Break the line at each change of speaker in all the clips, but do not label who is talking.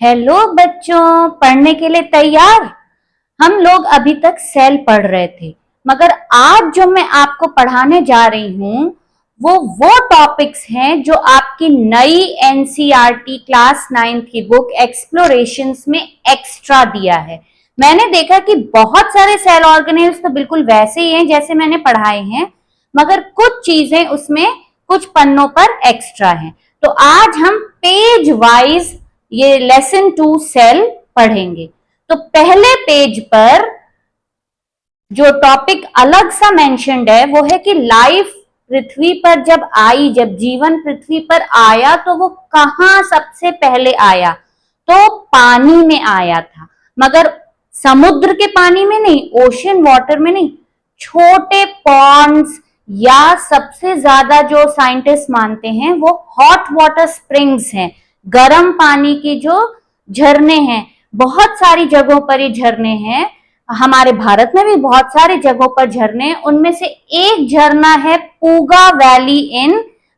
Hello बच्चों, पढ़ने के लिए तैयार। हम लोग अभी तक सेल पढ़ रहे थे, मगर आज जो मैं आपको पढ़ाने जा रही हूँ वो टॉपिक्स हैं जो आपकी नई एनसीईआरटी क्लास 9 की बुक एक्सप्लोरेशंस में एक्स्ट्रा दिया है। मैंने देखा कि बहुत सारे सेल ऑर्गेनेल्स तो बिल्कुल वैसे ही हैं जैसे मैंने पढ़ाए हैं, मगर कुछ चीजें उसमें कुछ पन्नों पर एक्स्ट्रा हैं। तो आज हम पेज वाइज ये लेसन 2 सेल पढ़ेंगे। तो पहले पेज पर जो टॉपिक अलग सा मेंशन्ड है वो है कि लाइफ पृथ्वी पर जब आई, जब जीवन पृथ्वी पर आया तो वो कहां सबसे पहले आया? तो पानी में आया था, मगर समुद्र के पानी में नहीं, ओशन वाटर में नहीं, छोटे पॉन्ड्स या सबसे ज्यादा जो साइंटिस्ट मानते हैं वो हॉट वाटर स्प्रिंग्स हैं, गर्म पानी की जो झरने हैं। बहुत सारी जगहों पर ये झरने हैं, हमारे भारत में भी बहुत सारी जगहों पर झरने हैं। उनमें से एक झरना है पूगा वैली इन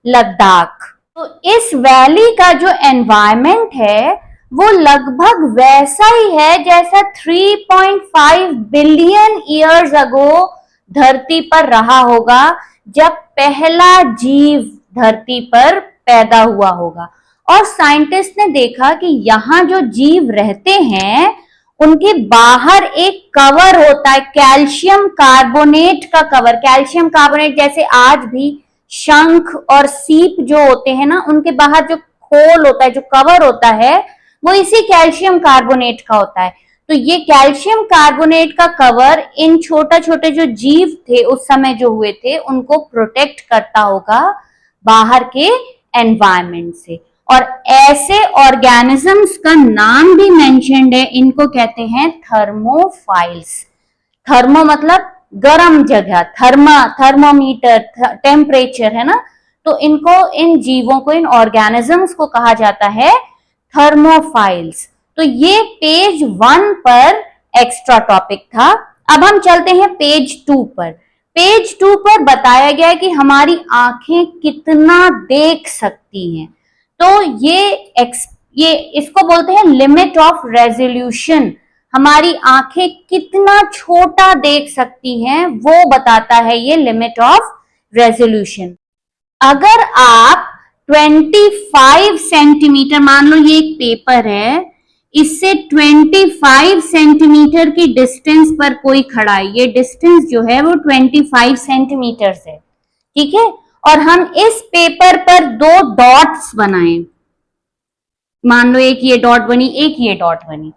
लद्दाख। तो इस वैली का जो एनवायरमेंट है वो लगभग वैसा ही है जैसा 3.5 बिलियन ईयर्स अगो धरती पर रहा होगा, जब पहला जीव धरती पर पैदा हुआ होगा। और साइंटिस्ट ने देखा कि यहाँ जो जीव रहते हैं उनके बाहर एक कवर होता है, कैल्शियम कार्बोनेट का कवर। कैल्शियम कार्बोनेट जैसे आज भी शंख और सीप जो होते हैं ना, उनके बाहर जो खोल होता है, जो कवर होता है, वो इसी कैल्शियम कार्बोनेट का होता है। तो ये कैल्शियम कार्बोनेट का कवर इन छोटे छोटे जो जीव थे उस समय जो हुए थे उनको प्रोटेक्ट करता होगा बाहर के एनवायरमेंट से। और ऐसे ऑर्गेनिजम्स का नाम भी मेंशन्ड है, इनको कहते हैं थर्मोफाइल्स। थर्मो मतलब गर्म जगह, थर्मोमीटर, टेम्परेचर है ना, तो इनको, इन जीवों को, इन ऑर्गेनिजम्स को कहा जाता है थर्मोफाइल्स। तो ये पेज 1 पर एक्स्ट्रा टॉपिक था। अब हम चलते हैं पेज 2 पर। पेज 2 पर बताया गया है कि हमारी आंखें कितना देख सकती हैं। तो ये इसको बोलते हैं लिमिट ऑफ रेजोल्यूशन। हमारी आंखें कितना छोटा देख सकती हैं वो बताता है ये लिमिट ऑफ रेजोल्यूशन। अगर आप 25 सेंटीमीटर, मान लो ये एक पेपर है, इससे 25 सेंटीमीटर की डिस्टेंस पर कोई खड़ा है, ये डिस्टेंस जो है वो 25 सेंटीमीटर है, ठीक है। और हम इस पेपर पर 2 डॉट्स बनाएं, मान लो एक ये डॉट बनी, एक ये डॉट बनी,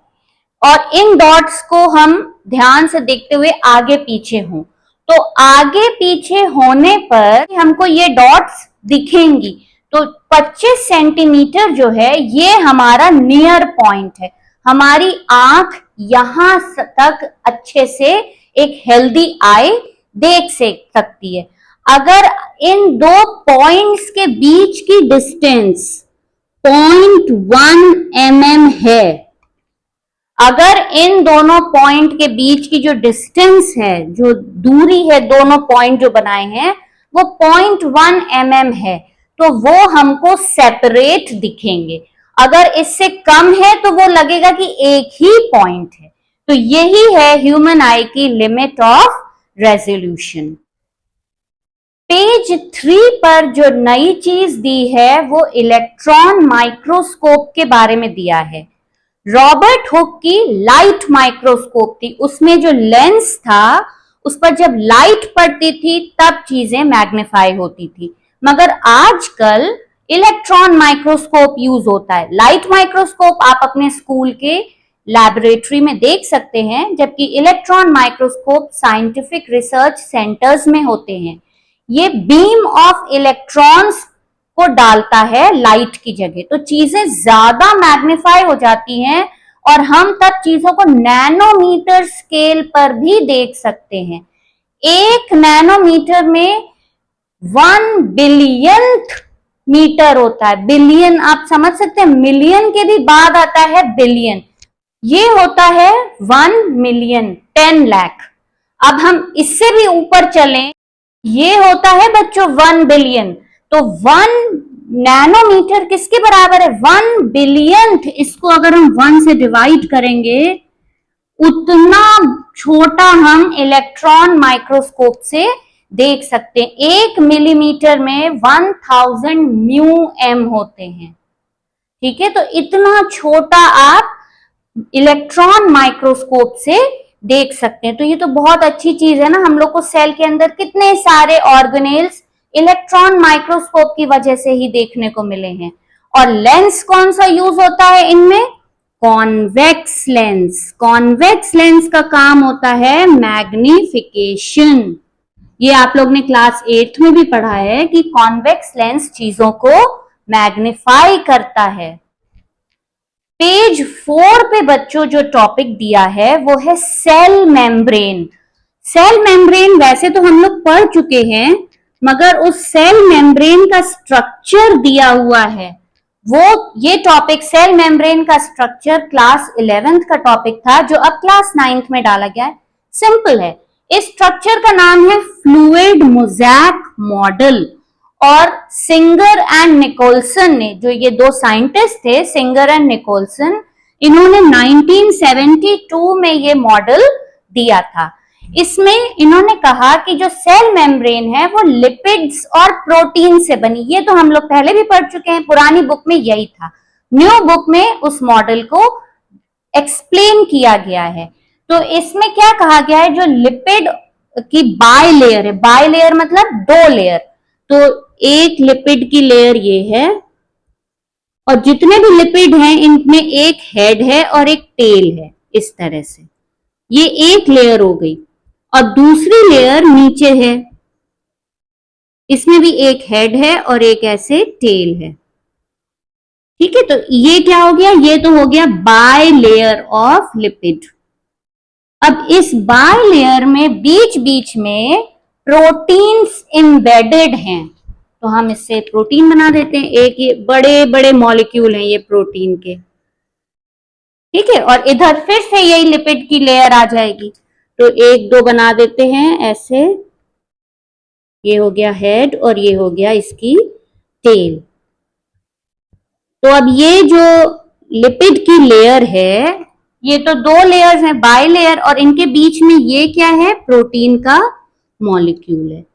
और इन डॉट्स को हम ध्यान से देखते हुए आगे पीछे हों, तो आगे पीछे होने पर हमको ये डॉट्स दिखेंगी। तो 25 सेंटीमीटर जो है ये हमारा नियर पॉइंट है। हमारी आंख यहां तक अच्छे से एक हेल्दी आई देख सकती है। अगर इन 2 पॉइंट्स के बीच की डिस्टेंस 0.1 mm है, अगर इन दोनों पॉइंट के बीच की जो डिस्टेंस है, जो दूरी है, दोनों पॉइंट जो बनाए हैं वो 0.1 mm है, तो वो हमको सेपरेट दिखेंगे। अगर इससे कम है तो वो लगेगा कि एक ही पॉइंट है। तो यही है ह्यूमन आई की लिमिट ऑफ रेजोल्यूशन। पेज 3 पर जो नई चीज दी है वो इलेक्ट्रॉन माइक्रोस्कोप के बारे में दिया है। रॉबर्ट हुक की लाइट माइक्रोस्कोप थी, उसमें जो लेंस था उस पर जब लाइट पड़ती थी तब चीजें मैग्नीफाई होती थी, मगर आजकल इलेक्ट्रॉन माइक्रोस्कोप यूज होता है। लाइट माइक्रोस्कोप आप अपने स्कूल के लैबोरेटरी में देख सकते हैं, जबकि electron microscope scientific research centres में होते हैं। ये बीम ऑफ इलेक्ट्रॉन्स को डालता है लाइट की जगह, तो चीजें ज्यादा मैग्नीफाई हो जाती हैं और हम तब चीजों को नैनोमीटर स्केल पर भी देख सकते हैं। 1 नैनोमीटर में 1 बिलियंथ मीटर होता है। बिलियन आप समझ सकते हैं, मिलियन के भी बाद आता है बिलियन, ये होता है 1 मिलियन, 10 लाख। अब हम इससे भी ऊपर चलें, ये होता है बच्चों 1 बिलियन। तो 1 नैनोमीटर किसके बराबर है? 1 बिलियंथ। इसको अगर हम 1 से डिवाइड करेंगे, उतना छोटा हम इलेक्ट्रॉन माइक्रोस्कोप से देख सकते हैं। 1 मिलीमीटर में 1000 म्यू एम होते हैं। ठीक है, तो इतना छोटा आप इलेक्ट्रॉन माइक्रोस्कोप से देख सकते हैं। तो ये तो बहुत अच्छी चीज है ना, हम लोग को सेल के अंदर कितने सारे ऑर्गेनेल्स इलेक्ट्रॉन माइक्रोस्कोप की वजह से ही देखने को मिले हैं। और लेंस कौन सा यूज होता है इनमें? Convex lens. कॉन्वेक्स लेंस का काम होता है मैग्निफिकेशन। ये आप लोग ने क्लास 8th में भी पढ़ा है कि कॉन्वेक्स लेंस चीजों को मैग्निफाई करता है। पेज 4 पे बच्चों जो टॉपिक दिया है वो है सेल मेम्ब्रेन। सेल मेम्ब्रेन वैसे तो हम लोग पढ़ चुके हैं, मगर उस सेल मेम्ब्रेन का स्ट्रक्चर दिया हुआ है वो, ये टॉपिक सेल मेम्ब्रेन का स्ट्रक्चर क्लास 11th का टॉपिक था जो अब क्लास 9th में डाला गया है। सिंपल है, इस स्ट्रक्चर का नाम है फ्लूइड मोज़ैक मॉडल। और सिंगर एंड निकोलसन ने, जो ये दो साइंटिस्ट थे सिंगर एंड निकोलसन, इन्होंने 1972 में ये मॉडल दिया था। इसमें इन्होंने कहा कि जो सेल मेम्ब्रेन है वो लिपिड्स और प्रोटीन से बनी। ये तो हम लोग पहले भी पढ़ चुके हैं, पुरानी बुक में यही था। न्यू बुक में उस मॉडल को एक्सप्लेन किया गया है। तो इसमें क्या कहा गया है, जो लिपिड की बाय लेयर है, बाय लेयर मतलब 2 लेयर, तो एक लिपिड की लेयर ये है, और जितने भी लिपिड हैं इनमें एक हेड है और एक टेल है। इस तरह से ये एक लेयर हो गई, और दूसरी लेयर नीचे है, इसमें भी एक हेड है और एक ऐसे टेल है। ठीक है, तो ये क्या हो गया? ये तो हो गया बाय लेयर ऑफ लिपिड। अब इस बाय लेयर में बीच बीच में प्रोटीन्स एम्बेडेड हैं, तो हम इससे प्रोटीन बना देते हैं। एक ये बड़े बड़े मॉलिक्यूल हैं ये प्रोटीन के। ठीक है, और इधर फिर से यही लिपिड की लेयर आ जाएगी, तो 1 2 बना देते हैं ऐसे। ये हो गया हेड और ये हो गया इसकी टेल। तो अब ये जो लिपिड की लेयर है, ये तो 2 लेयर्स हैं, बाय लेयर, और इनके बीच में ये क्या है? प्रोटीन का मॉलिक्यूल है।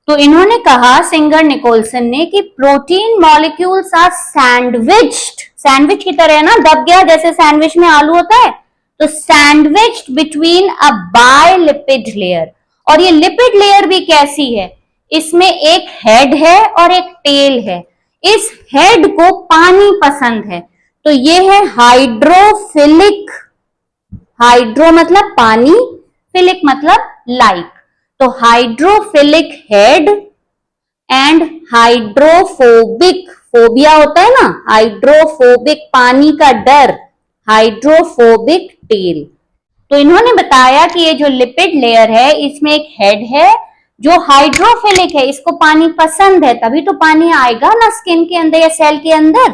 तो इन्होंने कहा, सिंगर निकोलसन ने, कि protein molecules are sandwiched, sandwich की तरह है ना, दब गया जैसे सैंडविच में आलू होता है, तो sandwiched between a bi lipid layer. और ये लिपिड लेयर भी कैसी है? इसमें एक हेड है और एक टेल है। इस हेड को पानी पसंद है, तो ये है हाइड्रोफिलिक। हाइड्रो मतलब पानी, फिलिक मतलब लाइक। तो hydrophilic head and hydrophobic, phobia होता है ना, हाइड्रोफोबिक पानी का डर, हाइड्रोफोबिक टेल। तो इन्होंने बताया कि ये जो लिपिड लेयर है इसमें एक हेड है जो हाइड्रोफिलिक है, इसको पानी पसंद है, तभी तो पानी आएगा ना स्किन के अंदर या सेल के अंदर।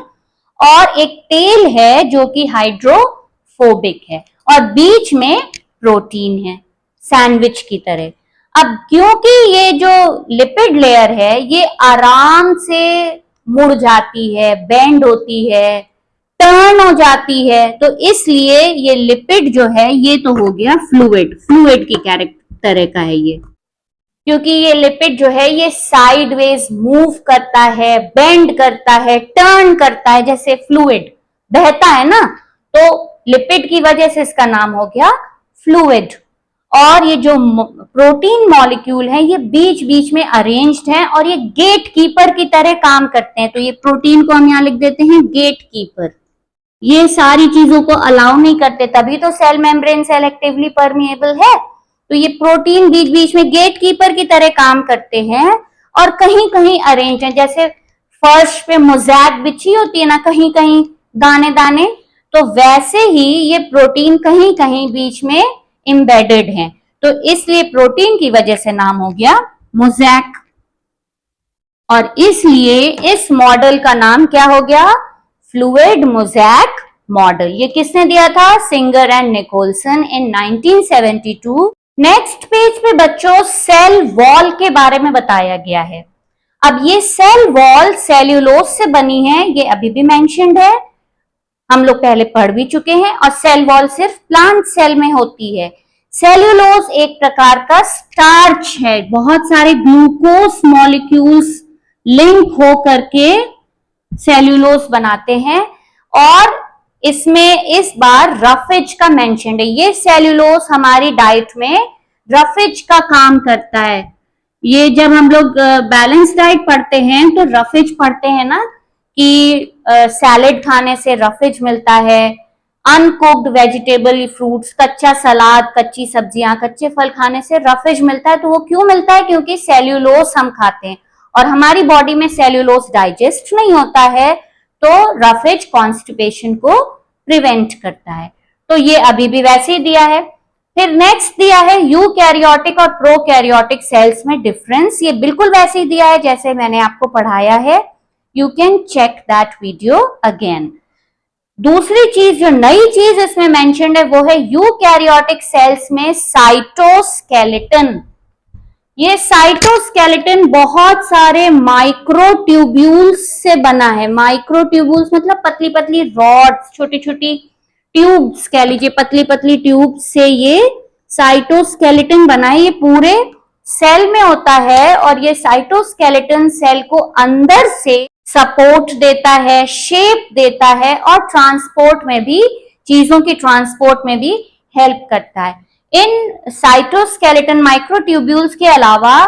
और एक टेल है जो कि हाइड्रोफोबिक है, और बीच में प्रोटीन है, सैंडविच की तरह। अब क्योंकि ये जो लिपिड लेयर है ये आराम से मुड़ जाती है, बेंड होती है, टर्न हो जाती है, तो इसलिए ये लिपिड जो है ये तो हो गया फ्लूइड, फ्लूइड की तरह का है ये। क्योंकि ये लिपिड जो है ये साइडवेज मूव करता है, बेंड करता है, टर्न करता है, जैसे फ्लूइड बहता है ना, तो लिपिड की वजह से इसका नाम हो गया फ्लूइड। और ये जो प्रोटीन मॉलिक्यूल है ये बीच बीच में अरेंज्ड है, और ये गेट कीपर की तरह काम करते हैं। तो ये प्रोटीन को हम यहाँ लिख देते हैं गेट कीपर। ये सारी चीजों को अलाउ नहीं करते, तभी तो सेल मेम्ब्रेन सेलेक्टिवली परमिएबल है। तो ये प्रोटीन बीच बीच में गेट कीपर की तरह काम करते हैं, और कहीं कहीं अरेंज है, जैसे फर्श पे मोज़ैक बिछी होती है ना कहीं कहीं दाने दाने, तो वैसे ही ये प्रोटीन कहीं कहीं बीच में एम्बेडेड हैं। तो इसलिए प्रोटीन की वजह से नाम हो गया मोज़ैक, और इसलिए इस मॉडल का नाम क्या हो गया? Fluid mosaic model. ये किसने दिया था? Singer and Nicolson in 1972। Next page पे बच्चों सेल वॉल के बारे में बताया गया है। अब ये सेल वॉल सेल्यूलोज से बनी है, ये अभी भी मेंशन्ड है, हम लोग पहले पढ़ भी चुके हैं। और सेल वॉल सिर्फ प्लांट सेल में होती है। सेल्यूलोज एक प्रकार का स्टार्च है, बहुत सारे ग्लूकोज मॉलिक्यूल्स लिंक हो करके सेल्यूलोज बनाते हैं। और इसमें इस बार रफेज का मेंशन है। ये सेल्यूलोज हमारी डाइट में रफेज का काम करता है। ये जब हम लोग बैलेंस डाइट पढ़ते हैं तो रफेज पढ़ते हैं ना, कि सैलेड खाने से रफेज मिलता है, अनकुक्ड वेजिटेबल फ्रूट्स, कच्चा सलाद, कच्ची सब्जियां, कच्चे फल खाने से रफेज मिलता है। तो वो क्यों मिलता है? क्योंकि सेल्यूलोज हम खाते हैं और हमारी बॉडी में सेल्यूलोज डाइजेस्ट नहीं होता है, तो रफेज कॉन्स्टिपेशन को प्रिवेंट करता है। तो ये अभी भी वैसे ही दिया है। फिर नेक्स्ट दिया है यूकैरियोटिक और प्रोकैरियोटिक सेल्स में डिफरेंस। ये बिल्कुल वैसे ही दिया है जैसे मैंने आपको पढ़ाया है। You can check that video again. दूसरी चीज, जो नई चीज इसमें मेंशन्ड है, वो है यूकैरियोटिक सेल्स में साइटोस्केलेटन। ये साइटोस्केलेटन बहुत सारे माइक्रोट्यूब्यूल्स से बना है। माइक्रोट्यूब्यूल्स मतलब पतली पतली रॉड्स, छोटी छोटी ट्यूब्स कह लीजिए, पतली पतली ट्यूब से ये साइटोस्केलेटन बना है। ये पूरे सेल में होता है और ये साइटोस्केलेटन सेल को अंदर से सपोर्ट देता है, शेप देता है और ट्रांसपोर्ट में भी, चीजों की ट्रांसपोर्ट में भी हेल्प करता है। इन साइटोस्केलेटन माइक्रोट्यूब्यूल्स के अलावा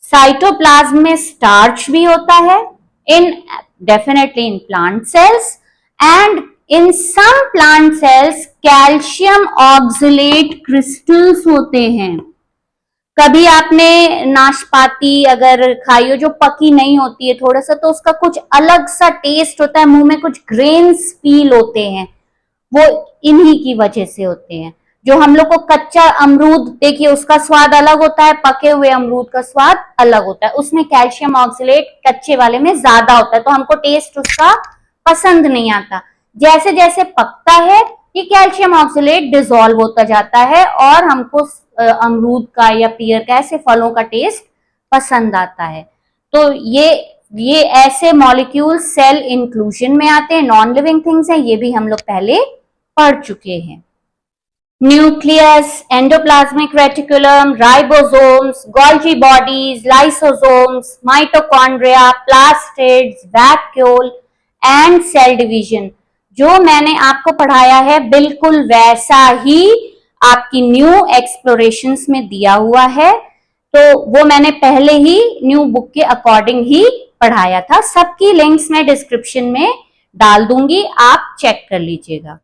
साइटोप्लाज्म में स्टार्च भी होता है, in definitely in plant cells, and in some plant cells calcium oxalate crystals होते हैं। कभी आपने नाशपाती अगर खाई हो जो पकी नहीं होती है थोड़ा सा, तो उसका कुछ अलग सा टेस्ट होता है, मुंह में कुछ ग्रेन्स फील होते हैं, वो इन्हीं की वजह से होते हैं। जो हम लोग को कच्चा अमरूद देखिए, उसका स्वाद अलग होता है, पके हुए अमरूद का स्वाद अलग होता है। उसमें कैल्शियम ऑक्सलेट कच्चे वाले में ज्यादा होता है, तो हमको टेस्ट उसका पसंद नहीं आता। जैसे जैसे पकता है ये कैल्शियम ऑक्सलेट डिसॉल्व होता जाता है और हमको अमरूद का या पियर का, ऐसे फलों का टेस्ट पसंद आता है। तो ये ऐसे मॉलिक्यूल सेल इंक्लूजन में आते हैं, नॉन लिविंग थिंग्स हैं, ये भी हम लोग पहले पढ़ चुके हैं। Nucleus, endoplasmic reticulum, ribosomes, Golgi bodies, lysosomes, mitochondria, plastids, vacuole and cell division, जो मैंने आपको पढ़ाया है बिल्कुल वैसा ही आपकी न्यू एक्सप्लोरेशंस में दिया हुआ है। तो वो मैंने पहले ही न्यू बुक के अकॉर्डिंग ही पढ़ाया था। सबकी लिंक्स मैं डिस्क्रिप्शन में डाल दूंगी, आप चेक कर लीजिएगा।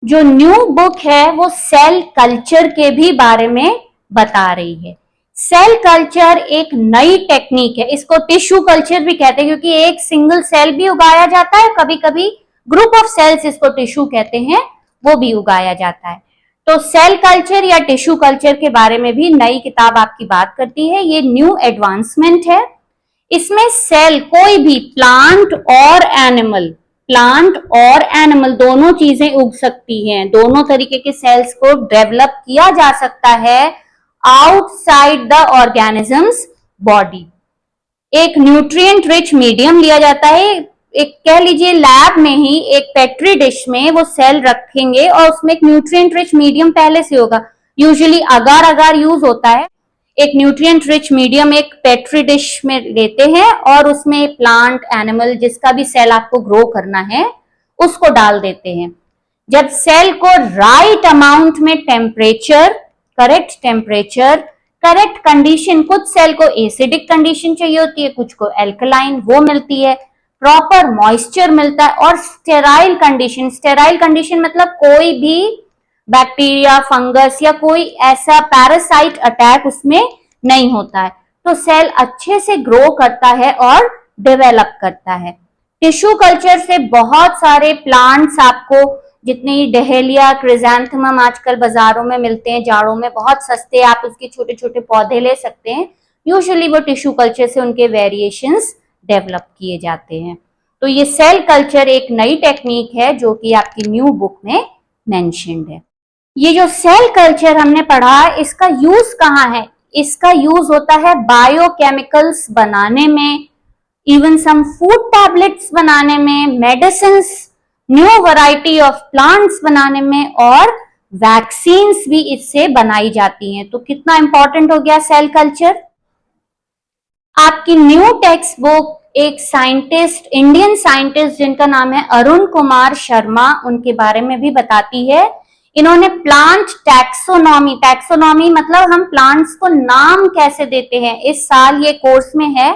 जो न्यू बुक है वो सेल कल्चर के भी बारे में बता रही है। सेल कल्चर एक नई टेक्निक है, इसको टिश्यू कल्चर भी कहते हैं, क्योंकि एक सिंगल सेल भी उगाया जाता है, कभी कभी ग्रुप ऑफ सेल्स, इसको टिश्यू कहते हैं, वो भी उगाया जाता है। तो सेल कल्चर या टिश्यू कल्चर के बारे में भी नई किताब आपकी बात करती है। ये न्यू एडवांसमेंट है। इसमें सेल, कोई भी प्लांट और एनिमल दोनों चीजें उग सकती हैं। दोनों तरीके के सेल्स को डेवलप किया जा सकता है आउटसाइड द ऑर्गेनिजम्स बॉडी। एक न्यूट्रिएंट रिच मीडियम लिया जाता है, एक कह लीजिए लैब में ही एक पेट्री डिश में वो सेल रखेंगे और उसमें एक न्यूट्रिएंट रिच मीडियम पहले से होगा। यूजुअली अगार अगार यूज होता है। एक न्यूट्रिएंट रिच मीडियम एक पेट्री डिश में लेते हैं और उसमें प्लांट, एनिमल, जिसका भी सेल आपको ग्रो करना है उसको डाल देते हैं। जब सेल को राइट अमाउंट में टेम्परेचर, करेक्ट कंडीशन, कुछ सेल को एसिडिक कंडीशन चाहिए होती है, कुछ को एल्कलाइन, वो मिलती है, प्रॉपर मॉइस्चर मिलता है, और स्टेराइल कंडीशन मतलब कोई भी बैक्टीरिया, फंगस या कोई ऐसा पैरासाइट अटैक उसमें नहीं होता है, तो सेल अच्छे से ग्रो करता है और डेवलप करता है। टिश्यू कल्चर से बहुत सारे प्लांट्स आपको, जितने डहेलिया, क्रिजैंथेमम आजकल बाजारों में मिलते हैं, जाड़ों में बहुत सस्ते, आप उसके छोटे छोटे पौधे ले सकते हैं। यूजुअली वो टिश्यू कल्चर से उनके वेरिएशंस डेवलप किए जाते हैं। तो ये सेल कल्चर एक नई टेक्निक है जो कि आपकी न्यू बुक में मेंशन्ड है। ये जो सेल कल्चर हमने पढ़ा, इसका यूज कहाँ है? इसका यूज होता है बायोकेमिकल्स बनाने में, इवन सम फूड टैबलेट्स बनाने में, medicine, new variety of plants बनाने में, और वैक्सीन्स भी इससे बनाई जाती हैं। तो कितना इंपॉर्टेंट हो गया सेल कल्चर। आपकी न्यू टेक्स्ट बुक एक साइंटिस्ट, इंडियन साइंटिस्ट जिनका नाम है अरुण कुमार शर्मा, उनके बारे में भी बताती है। इन्होंने प्लांट टैक्सोनॉमी, टैक्सोनॉमी मतलब हम प्लांट्स को नाम कैसे देते हैं, इस साल ये कोर्स में है।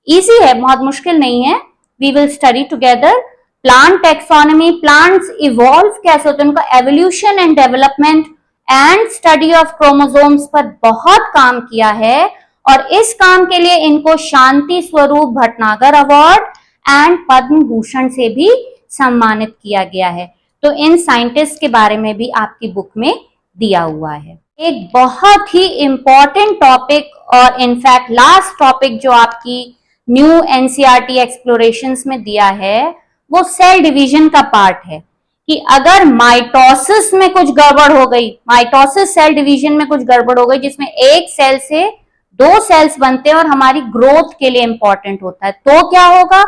इजी है, बहुत मुश्किल नहीं है। We will study together plant taxonomy, plants evolve कैसे होते हैं, उनका evolution and development and study of chromosomes पर बहुत काम किया है। और इस काम के लिए इनको शांति स्वरूप भटनागर अवार्ड एंड पद्म भूषण से भी सम्मानित किया गया है। तो इन साइंटिस्ट के बारे में भी आपकी बुक में दिया हुआ है। एक बहुत ही इंपॉर्टेंट टॉपिक और इनफैक्ट लास्ट टॉपिक जो आपकी न्यू एनसीईआरटी एक्सप्लोरेशंस में दिया है वो सेल डिवीजन का पार्ट है कि अगर माइटोसिस में कुछ गड़बड़ हो गई, माइटोसिस सेल डिवीजन में कुछ गड़बड़ हो गई जिसमें एक सेल से दो सेल्स बनते हैं और हमारी ग्रोथ के लिए इंपॉर्टेंट होता है, तो क्या होगा।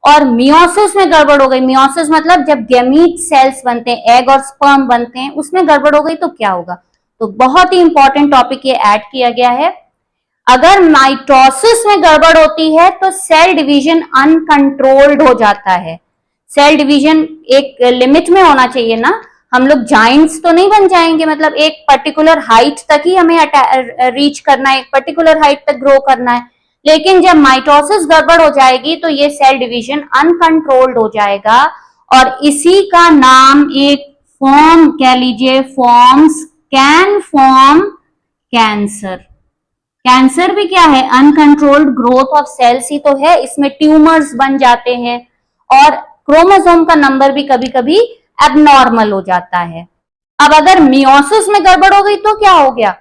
और मियोसिस में गड़बड़ हो गई, मियोसिस मतलब जब गैमीट सेल्स बनते हैं, एग और स्पर्म बनते हैं, उसमें गड़बड़ हो गई तो क्या होगा। तो बहुत ही इंपॉर्टेंट टॉपिक ये ऐड किया गया है। अगर माइटोसिस में गड़बड़ होती है तो सेल डिवीजन अनकंट्रोल्ड हो जाता है। सेल डिवीजन एक लिमिट में होना चाहिए ना, हम लोग जाइंट्स तो नहीं बन जाएंगे, मतलब एक पर्टिकुलर हाइट तक ही हमें रीच करना है, एक पर्टिकुलर हाइट तक ग्रो करना है। लेकिन जब माइटोसिस गड़बड़ हो जाएगी तो ये सेल डिवीजन अनकंट्रोल्ड हो जाएगा और इसी का नाम एक फॉर्म कह लीजिए, forms can form cancer. Cancer भी क्या है, अनकंट्रोल्ड ग्रोथ ऑफ सेल्स ही तो है, इसमें ट्यूमर्स बन जाते हैं और क्रोमोसोम का नंबर भी कभी कभी एबनॉर्मल हो जाता है। अब अगर मियोसिस में गड़बड़ हो गई तो क्या हो गया,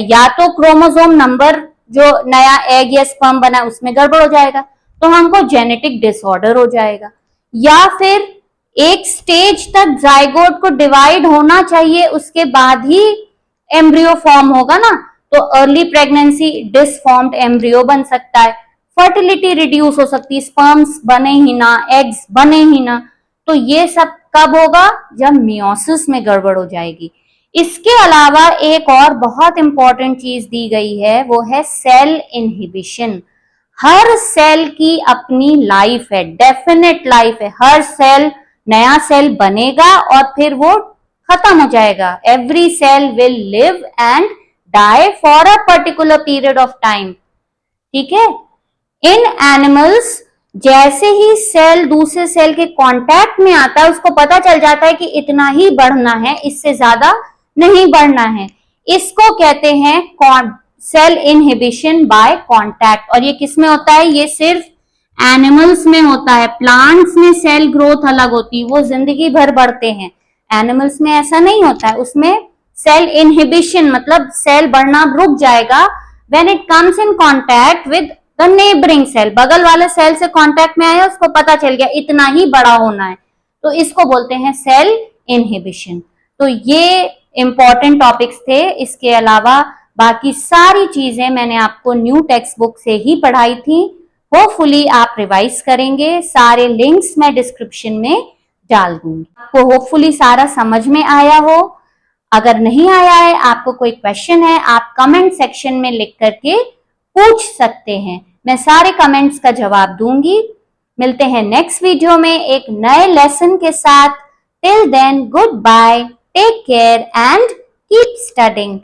या तो क्रोमोसोम नंबर जो नया एग या स्पर्म बना उसमें गड़बड़ हो जाएगा तो हमको जेनेटिक डिसऑर्डर हो जाएगा, या फिर एक स्टेज तक जाइगोट को डिवाइड होना चाहिए उसके बाद ही एम्ब्रियो फॉर्म होगा ना, तो अर्ली प्रेगनेंसी डिसफॉर्म्ड एम्ब्रियो बन सकता है, फर्टिलिटी रिड्यूस हो सकती है, स्पर्म्स बने ही ना, एग्स बने ही ना। तो ये सब कब होगा, जब मियोसिस में गड़बड़ हो जाएगी। इसके अलावा एक और बहुत इंपॉर्टेंट चीज दी गई है, वो है सेल इनहिबिशन। हर सेल की अपनी लाइफ है, डेफिनेट लाइफ है। हर सेल, नया सेल बनेगा और फिर वो खत्म हो जाएगा। Every cell will live and die for a particular period of time, ठीक है। इन एनिमल्स जैसे ही सेल दूसरे सेल के कांटेक्ट में आता है उसको पता चल जाता है कि इतना ही बढ़ना है, इससे ज्यादा नहीं बढ़ना है। इसको कहते हैं सेल इनहिबिशन बाय कांटेक्ट। और ये किस में होता है, ये सिर्फ एनिमल्स में होता है। प्लांट्स में सेल ग्रोथ अलग होती है, वो जिंदगी भर बढ़ते हैं। एनिमल्स में ऐसा नहीं होता है, उसमें सेल इनहिबिशन मतलब सेल बढ़ना रुक जाएगा when it comes in contact with the neighbouring cell. बगल वाले सेल से कांटेक्ट में आया, उसको पता चल गया इतना ही बड़ा होना है, तो इसको बोलते हैं सेल इनहिबिशन। तो ये इंपॉर्टेंट टॉपिक्स थे। इसके अलावा बाकी सारी चीजें मैंने आपको न्यू टेक्स्ट बुक से ही पढ़ाई थी। होपफुली आप रिवाइज करेंगे। सारे लिंक्स मैं डिस्क्रिप्शन में डाल दूंगी। आपको होपफुली सारा समझ में आया हो। अगर नहीं आया है, आपको कोई क्वेश्चन है, आप कमेंट सेक्शन में लिख करके पूछ सकते हैं, मैं सारे कमेंट्स का जवाब दूंगी। मिलते हैं नेक्स्ट वीडियो में एक नए लेसन के साथ। Till then, good bye, take care and keep studying.